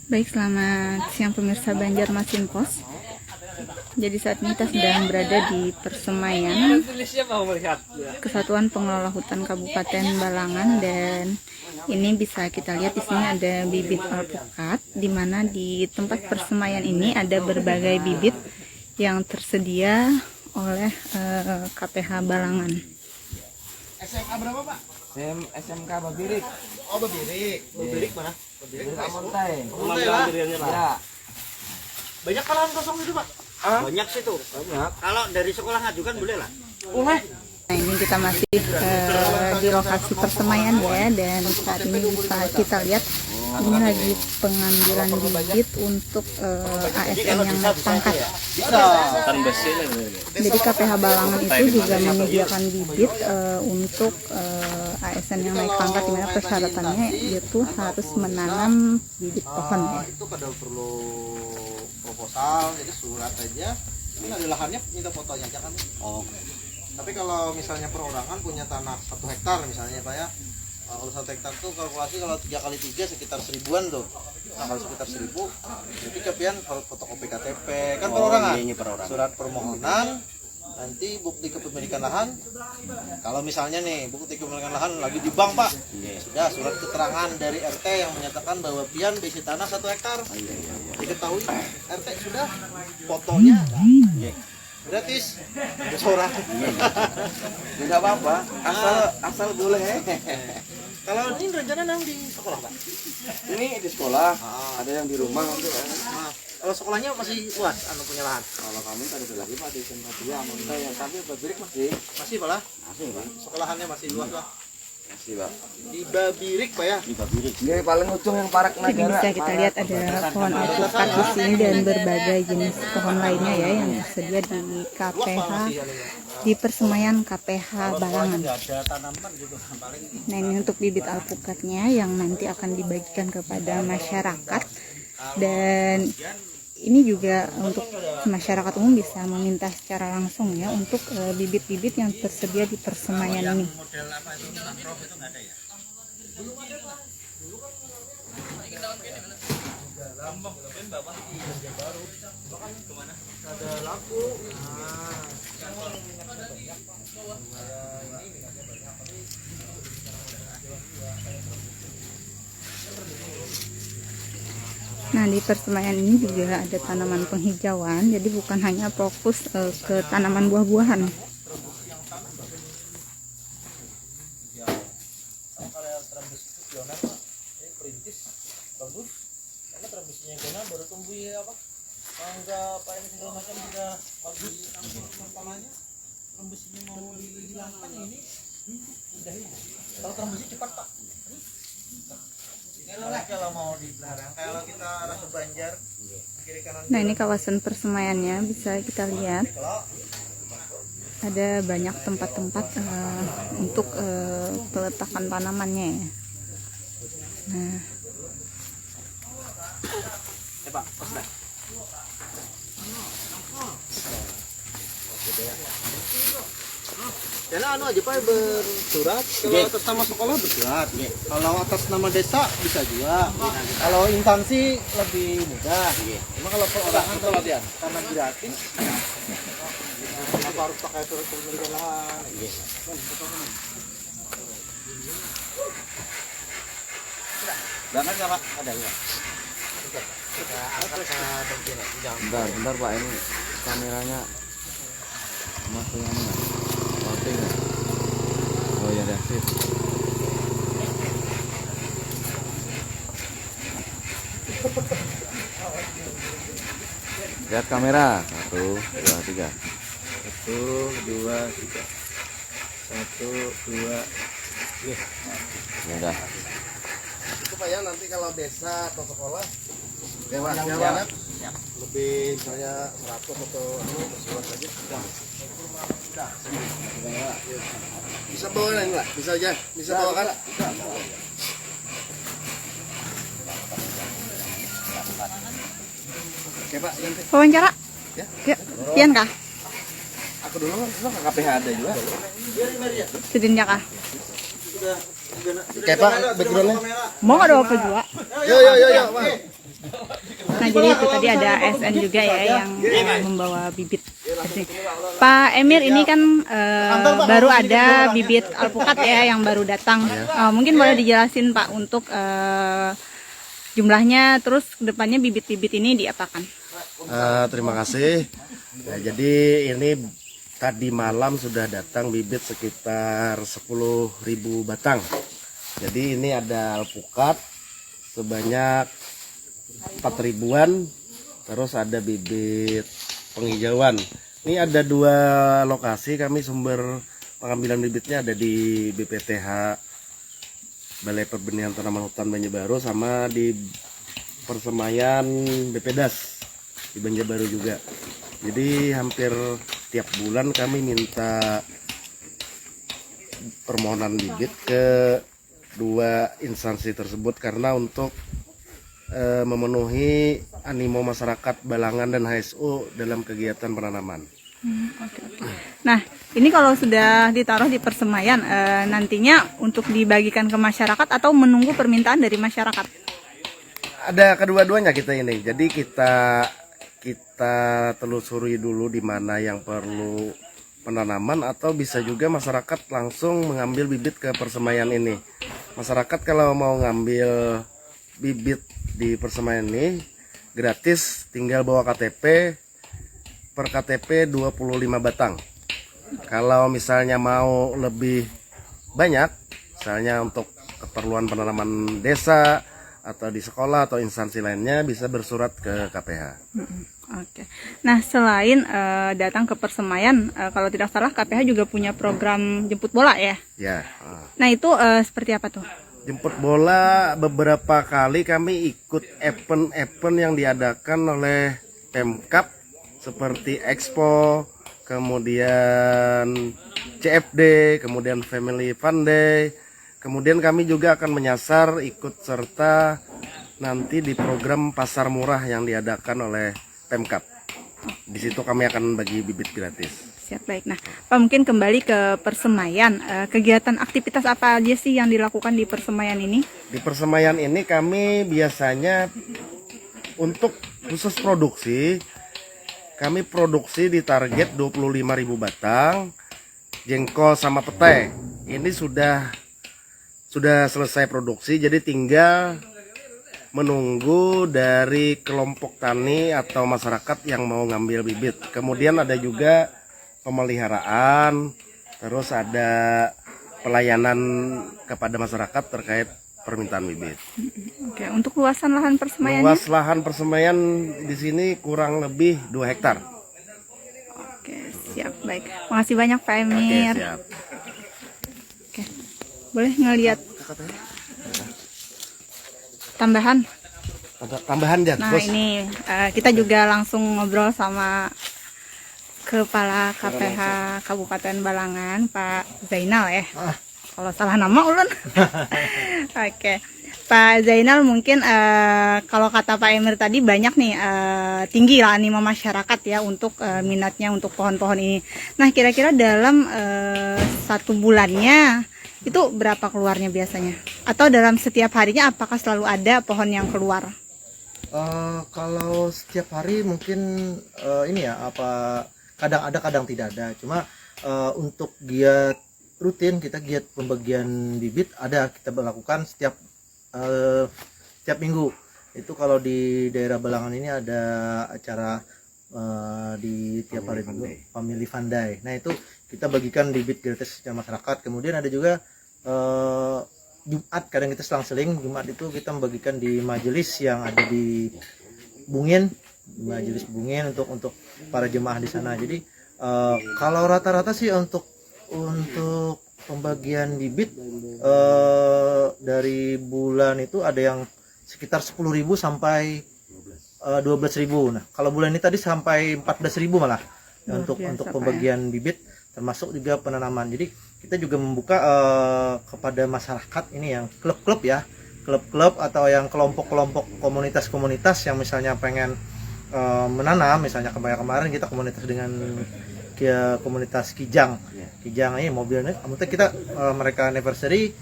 Baik, selamat siang pemirsa Banjarmasin Pos. Jadi saat ini kita sedang berada di Persemaian Kesatuan Pengelola Hutan Kabupaten Balangan, dan ini bisa kita lihat di sini ada bibit alpukat, di mana di tempat persemaian ini ada berbagai bibit yang tersedia oleh KPH Balangan. SMK berapa, Pak? SMK Babirik. Oh, Babirik. Babirik mana? Babirik Amontai. Ya. Banyak lahan kosong itu, Pak? Banyak sih tuh. Banyak. Kalau dari sekolah ngajukan boleh lah. Boleh. Nah, ini kita masih di lokasi persemaian ya, dan saat ini bisa kita lihat ini lagi pengambilan bibit untuk ASN yang naik pangkat. Jadi KPH Balangan itu juga menyediakan bibit untuk ASN yang naik pangkat, di mana persyaratannya yaitu harus menanam bibit pohon ya. Itu kada perlu proposal, jadi surat aja. Ini ada lahannya, minta fotonya aja kan. Oh. Tapi kalau misalnya perorangan punya tanah 1 hektar misalnya, Pak ya. Kalau 1 hektar tuh kalkulasi kalau 3 kali 3 sekitar 1000-an tuh. Nah, kalau sekitar 1000, jadi kepian fotokopi KTP kan perorangan. Surat permohonan, nanti bukti kepemilikan lahan. Kalau misalnya nih bukti kepemilikan lahan lagi di bank, Pak. Sudah surat keterangan dari RT yang menyatakan bahwa pian besi tanah 1 hektar. Diketahui RT sudah, fotonya gratis, bersorak. Tidak apa-apa, asal boleh. Kalau ini rencana nang di sekolah, Pak? Ini di sekolah, ada yang di rumah nanti. Kalau sekolahnya masih luas, punya lahan. Kalau kami tadi lagi Pak di SMK Amontai, yang tapi Babirik masih. Masih, Pak lah. Masih, Pak. Sekolahannya masih luas, Pak. Masih, Pak. Di Babirik, Pak ya. Di Babirik. Ini paling ujung yang Parak Jadi Nagara. bisa kita lihat ada pohon alpukat di sini dan berbagai jenis pohon lainnya ya yang tersedia di KPH, di Persemaian KPH Balangan. Nah, ini untuk bibit alpukatnya yang nanti akan dibagikan kepada masyarakat, dan ini juga untuk masyarakat umum bisa meminta secara langsung ya untuk bibit-bibit yang tersedia di Persemaian ini. Nah, di Persemaian ini juga ada tanaman penghijauan, jadi bukan hanya fokus ke tanaman buah-buahan. Bagus, karena transmisinya guna baru tumbuh ya, apa? Mangga, apa ini segala macam juga bagus. Tanahnya transmisinya mau dihilangkan ini udah ini. Kalau transmisi cepat, Pak. Kalau mau dilarang, kalau kita arah ke Banjar, kiri kanan. Nah, ini kawasan persemaiannya bisa kita lihat. Ada banyak tempat-tempat untuk peletakan tanamannya ya. Nah, Pak, pas dah. Karena aja Pak bersurat, kalau atas nama sekolah bersurat. Kalau atas nama desa bisa juga. Kalau instansi lebih mudah. Cuma kalau perorangan karena gratis, kenapa harus pakai surat kepemilikan lahan? Banget nggak, Pak? Ada nggak? Bentar Pak, ini kameranya masih yang nggak? Masih nggak? Oh ya, dah sip. Lihat kamera, 1, 2, 3. 1, 2, 3. 1, 2. Udah. Itu Pak ya, nanti kalau desa atau sekolah lewat lebih misalnya 100 atau bersurat saja sudah. Bisa bawa ini lah, bisa aja, bisa bawa kan? Oke Pak, nanti. wawancara? Ya. Pian kah? Aku dulu kan KPH ada juga. Sedinnya kah? Oke Pak, backgroundnya. Mau nggak ada apa juga? Yo. Nah, jadi itu tadi ada SN juga ya yang membawa bibit. Pak Emir, ini kan baru ada bibit alpukat ya yang baru datang. Mungkin boleh dijelasin Pak untuk jumlahnya, terus kedepannya bibit-bibit ini diapakan? Terima kasih. Nah, jadi ini tadi malam sudah datang bibit sekitar 10.000 batang. Jadi ini ada alpukat sebanyak 4.000-an, terus ada bibit penghijauan. Ini ada 2 lokasi kami sumber pengambilan bibitnya, ada di BPTH Balai Perbenihan Tanaman Hutan Banjarbaru sama di Persemaian BPDAS di Banjarbaru juga. Jadi hampir tiap bulan kami minta permohonan bibit ke 2 instansi tersebut karena untuk memenuhi animo masyarakat Balangan dan HSU dalam kegiatan penanaman. Nah, ini kalau sudah ditaruh di persemaian, nantinya untuk dibagikan ke masyarakat atau menunggu permintaan dari masyarakat? Ada kedua-duanya kita ini. Jadi kita telusuri dulu di mana yang perlu penanaman, atau bisa juga masyarakat langsung mengambil bibit ke persemaian ini. Masyarakat kalau mau ngambil bibit di persemaian ini gratis, tinggal bawa KTP. Per KTP 25 batang. Kalau misalnya mau lebih banyak, misalnya untuk keperluan penanaman desa atau di sekolah atau instansi lainnya, bisa bersurat ke KPH. Oke. Nah, selain datang ke persemaian, kalau tidak salah KPH juga punya program jemput bola ya? Ya. Nah, itu seperti apa tuh? Jemput bola beberapa kali kami ikut event-event yang diadakan oleh Pemkab seperti Expo, kemudian CFD, kemudian Family Fun Day. Kemudian kami juga akan menyasar ikut serta nanti di program pasar murah yang diadakan oleh Pemkab. Di situ kami akan bagi bibit gratis. Siap, baik. Nah, Pak, mungkin kembali ke persemaian. Kegiatan aktivitas apa aja sih yang dilakukan di persemaian ini? Di persemaian ini kami biasanya untuk khusus produksi, kami produksi di target 25.000 batang jengkol sama pete. Ini sudah selesai produksi, jadi tinggal menunggu dari kelompok tani atau masyarakat yang mau ngambil bibit. Kemudian ada juga pemeliharaan, terus ada pelayanan kepada masyarakat terkait permintaan bibit. Oke, untuk luasan lahan persemaiannya? Luas lahan persemaian di sini kurang lebih 2 hektar. Oke, siap, baik. Makasih banyak Pak Emir. Oke, siap. Oke, boleh ngelihat tambahan? Tambahan ya, Nah, Bos. ini kita juga langsung ngobrol sama Kepala KPH Kabupaten Balangan, Pak Zainal ya. Kalau salah nama ulun. Oke. Pak Zainal, mungkin kalau kata Pak Emir tadi banyak nih tinggi lah animo masyarakat ya untuk minatnya untuk pohon-pohon ini. Nah, kira-kira dalam 1 bulannya itu berapa keluarnya biasanya? Atau dalam setiap harinya apakah selalu ada pohon yang keluar? Kalau setiap hari mungkin ini ya, kadang ada kadang tidak ada. Cuma untuk giat rutin, kita giat pembagian bibit kita lakukan setiap minggu. Itu kalau di daerah Balangan ini ada acara di tiap hari minggu, Family Fun Day. Nah, itu kita bagikan bibit gratis ke masyarakat. Kemudian ada juga Jumat, kadang kita selang-seling Jumat itu kita membagikan di majelis yang ada di Bungin, majelis Bungin untuk para jemaah di sana. Jadi kalau rata-rata sih untuk pembagian bibit dari bulan itu ada yang sekitar 10.000 sampai 12.000. Nah, kalau bulan ini tadi sampai 14.000 malah untuk pembagian bibit, termasuk juga penanaman. Jadi kita juga membuka kepada masyarakat ini yang klub-klub ya, klub-klub atau yang kelompok-kelompok komunitas-komunitas yang misalnya pengen menanam. Misalnya kemarin kita komunitas dengan komunitas Kijang ini mobilnya, kita mereka anniversary,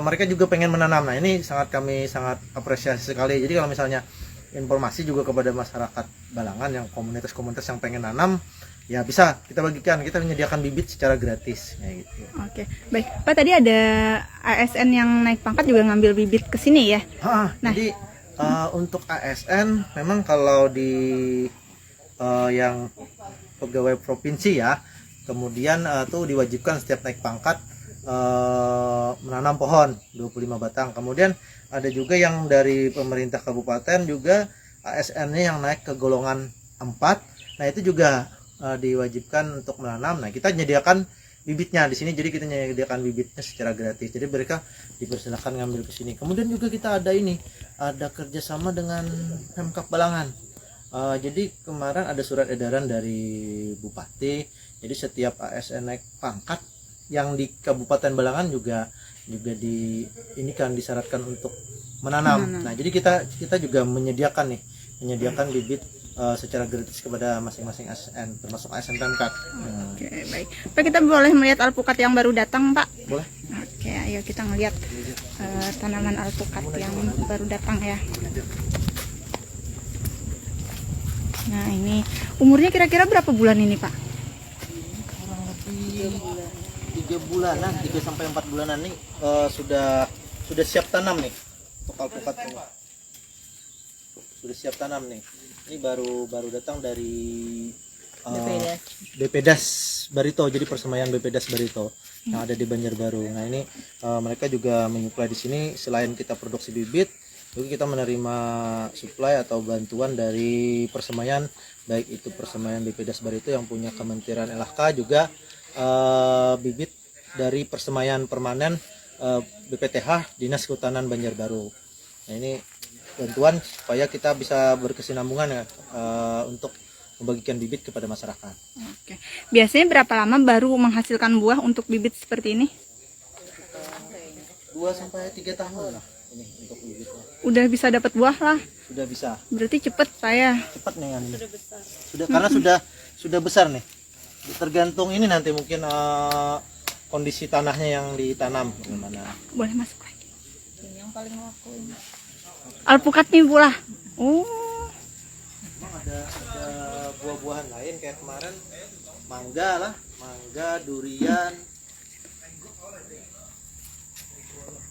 mereka juga pengen menanam. Nah, ini kami sangat apresiasi sekali. Jadi kalau misalnya informasi juga kepada masyarakat Balangan yang komunitas-komunitas yang pengen nanam, ya bisa kita bagikan, kita menyediakan bibit secara gratis kayak gitu. Oke, baik. Pak, tadi ada ASN yang naik pangkat juga ngambil bibit ke sini ya? Nah. Jadi untuk ASN memang kalau di yang pegawai provinsi ya, kemudian tuh diwajibkan setiap naik pangkat menanam pohon 25 batang. Kemudian ada juga yang dari pemerintah kabupaten juga ASN-nya yang naik ke golongan 4. Nah, itu juga diwajibkan untuk menanam. Nah, kita menyediakan bibitnya di sini, jadi kita menyediakan bibitnya secara gratis. Jadi mereka dipersilakan ngambil ke sini. Kemudian juga kita ada kerjasama dengan Pemkab Balangan. Jadi kemarin ada surat edaran dari Bupati. Jadi setiap ASN naik pangkat yang di Kabupaten Balangan juga disyaratkan untuk menanam. Nah, jadi kita juga menyediakan bibit secara gratis kepada masing-masing ASN, termasuk ASN Pemkab. Oke, baik. Pak, kita boleh melihat alpukat yang baru datang, Pak? Boleh. Oke, ayo kita ngelihat tanaman alpukat yang baru datang ya. Nah, ini umurnya kira-kira berapa bulan ini, Pak? Kurang lebih 3 bulanan, 3 sampai 4 bulanan nih sudah siap tanam nih untuk alpukat ini. Sudah siap tanam nih. Ini baru datang dari BPDAS Barito, jadi persemaian BPDAS Barito yang ada di Banjarbaru. Nah, ini mereka juga menyuplai di sini. Selain kita produksi bibit, juga kita menerima suplai atau bantuan dari persemaian, baik itu persemaian BPDAS Barito yang punya Kementerian LHK, juga bibit dari persemaian permanen BPTH Dinas Kehutanan Banjarbaru. Nah, ini bantuan supaya kita bisa berkesinambungan ya untuk membagikan bibit kepada masyarakat. Oke. Biasanya berapa lama baru menghasilkan buah untuk bibit seperti ini? 2 sampai 3 tahun lah ini untuk bibitnya. Udah bisa dapat buah lah. Sudah bisa. Berarti cepet saya. Cepat nih ini. Sudah besar. Karena sudah besar nih. Tergantung ini nanti mungkin kondisi tanahnya yang ditanam gimana. Boleh masuk lagi. Ini yang paling laku ini. Alpukat nih pula. Oh. Ada buah-buahan lain kayak kemarin mangga, durian.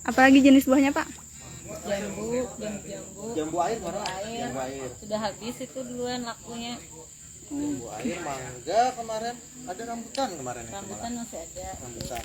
Apalagi jenis buahnya, Pak? Jambu air mana? Jambu air. Sudah habis itu duluan lakunya. Jambu air, mangga kemarin, ada rambutan kemarin. Rambutan masih ada. Rambutan.